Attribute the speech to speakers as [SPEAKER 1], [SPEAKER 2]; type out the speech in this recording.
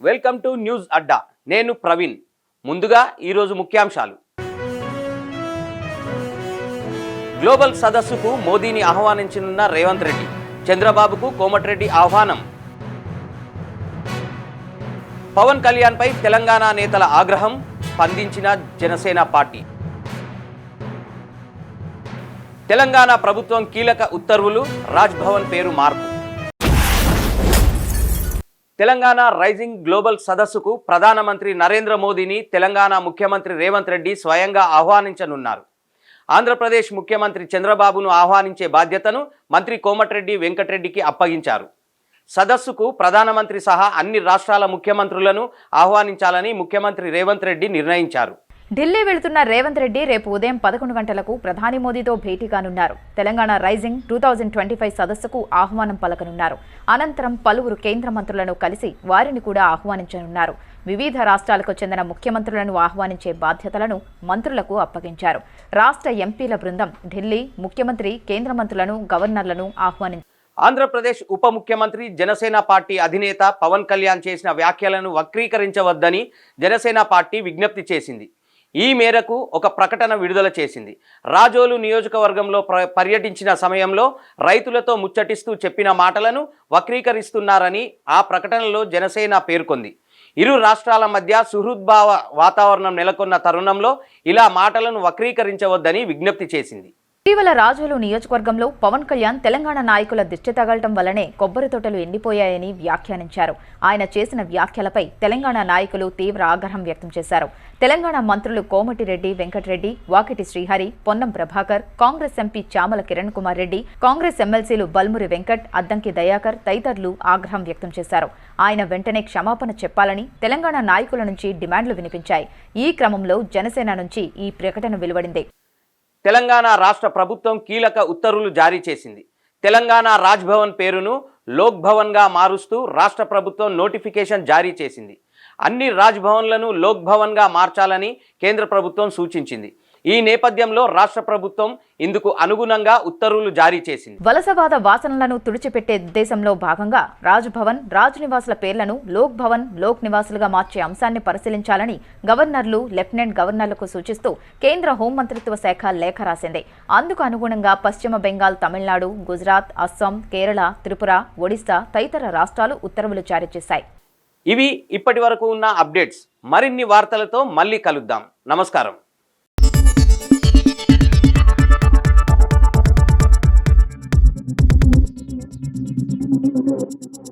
[SPEAKER 1] Welcome to news అడ్డా. నేను ప్రవీణ్. ముందుగా ఈరోజు ముఖ్యాంశాలు. గ్లోబల్ సదస్సుకు మోదీని ఆహ్వానించనున్న రేవంత్ రెడ్డి. చంద్రబాబుకు కోమటిరెడ్డి ఆహ్వానం. పవన్ కళ్యాణ్పై తెలంగాణ నేతల ఆగ్రహం, స్పందించిన జనసేన పార్టీ. తెలంగాణ ప్రభుత్వం కీలక ఉత్తర్వులు, రాజ్భవన్ పేరు మార్పు. తెలంగాణ రైజింగ్ గ్లోబల్ సదస్సుకు ప్రధానమంత్రి నరేంద్ర మోదీని తెలంగాణ ముఖ్యమంత్రి రేవంత్ రెడ్డి స్వయంగా ఆహ్వానించనున్నారు. ఆంధ్రప్రదేశ్ ముఖ్యమంత్రి చంద్రబాబును ఆహ్వానించే బాధ్యతను మంత్రి కోమటిరెడ్డి వెంకటరెడ్డికి అప్పగించారు. సదస్సుకు ప్రధానమంత్రి సహా అన్ని రాష్ట్రాల ముఖ్యమంత్రులను ఆహ్వానించాలని ముఖ్యమంత్రి రేవంత్ రెడ్డి నిర్ణయించారు.
[SPEAKER 2] ఢిల్లీ వెళుతున్న రేవంత్ రెడ్డి రేపు ఉదయం 11 గంటలకు ప్రధాని మోదీతో భేటీ కానున్నారు. తెలంగాణ రైజింగ్ 2025 సదస్సుకు ఆహ్వానం పలకనున్నారు. అనంతరం పలువురు కేంద్ర మంత్రులను కలిసి వారిని కూడా ఆహ్వానించనున్నారు. వివిధ రాష్ట్రాలకు చెందిన ముఖ్యమంత్రులను ఆహ్వానించే బాధ్యతలను మంత్రులకు అప్పగించారు. రాష్ట్ర ఎంపీల బృందం ఢిల్లీ ముఖ్యమంత్రి, కేంద్ర మంత్రులను, గవర్నర్లను ఆహ్వానించారు.
[SPEAKER 1] ఆంధ్రప్రదేశ్ ఉప ముఖ్యమంత్రి, జనసేన పార్టీ అధినేత పవన్ కళ్యాణ్ చేసిన వ్యాఖ్యలను వక్రీకరించవద్దని జనసేన పార్టీ విజ్ఞప్తి చేసింది. ఈ మేరకు ఒక ప్రకటన విడుదల చేసింది. రాజోలు నియోజకవర్గంలో పర్యటించిన సమయంలో రైతులతో ముచ్చటిస్తూ చెప్పిన మాటలను వక్రీకరిస్తున్నారని ఆ ప్రకటనలో జనసేన పేర్కొంది. ఇరు రాష్ట్రాల మధ్య సుహృద్భావ వాతావరణం నెలకొన్న తరుణంలో ఇలా మాటలను వక్రీకరించవద్దని విజ్ఞప్తి చేసింది.
[SPEAKER 2] ఇటీవల రాజోలు నియోజకవర్గంలో పవన్ కళ్యాణ్ తెలంగాణ నాయకుల దిష్టి తగలటం వల్లనే కొబ్బరి తోటలు ఎండిపోయాయని వ్యాఖ్యానించారు. ఆయన చేసిన వ్యాఖ్యలపై తెలంగాణ నాయకులు తీవ్ర ఆగ్రహం వ్యక్తం చేశారు. తెలంగాణ మంత్రులు కోమటిరెడ్డి వెంకటరెడ్డి, వాకిటి శ్రీహరి, పొన్నం ప్రభాకర్, కాంగ్రెస్ ఎంపీ చామల కిరణ్ కుమార్ రెడ్డి, కాంగ్రెస్ ఎమ్మెల్సీలు బల్మురి వెంకట్, అద్దంకి దయాకర్ తదితరులు ఆగ్రహం వ్యక్తం చేశారు. ఆయన వెంటనే క్షమాపణ చెప్పాలని తెలంగాణ నాయకుల నుంచి డిమాండ్లు వినిపించాయి. ఈ క్రమంలో జనసేన నుంచి ఈ ప్రకటన వెలువడింది.
[SPEAKER 1] తెలంగాణ రాష్ట్ర ప్రభుత్వం కీలక ఉత్తర్వులు జారీ చేసింది. తెలంగాణ రాజ్భవన్ పేరును లోక్ భవన్గా మారుస్తూ రాష్ట్ర ప్రభుత్వం నోటిఫికేషన్ జారీ చేసింది. అన్ని రాజ్భవన్లను లోక్ భవన్గా మార్చాలని కేంద్ర ప్రభుత్వం సూచించింది. ఈ నేపథ్యంలో రాష్ట్ర ప్రభుత్వం ఇందుకు అనుగుణంగా ఉత్తర్వులు జారీ చేసింది.
[SPEAKER 2] వలసవాద వాసనలను తుడిచిపెట్టే ఉద్దేశంలో భాగంగా రాజ్భవన్, రాజ్ నివాసుల పేర్లను లోక్ భవన్, లోక్ నివాసులుగా మార్చే అంశాన్ని పరిశీలించాలని గవర్నర్లు, లెఫ్టినెంట్ గవర్నర్లకు సూచిస్తూ కేంద్ర హోంమంత్రిత్వ శాఖ లేఖ రాసింది. అందుకు అనుగుణంగా పశ్చిమ బెంగాల్, తమిళనాడు, గుజరాత్, అస్సాం, కేరళ, త్రిపుర, ఒడిశా తదితర రాష్ట్రాలు ఉత్తర్వులు జారీ చేశాయి.
[SPEAKER 1] ఇవి ఇప్పటి వరకు ఉన్న అప్డేట్స్. మరిన్ని వార్తలతో మళ్ళీ కలుద్దాం. నమస్కారం.
[SPEAKER 3] Thank you.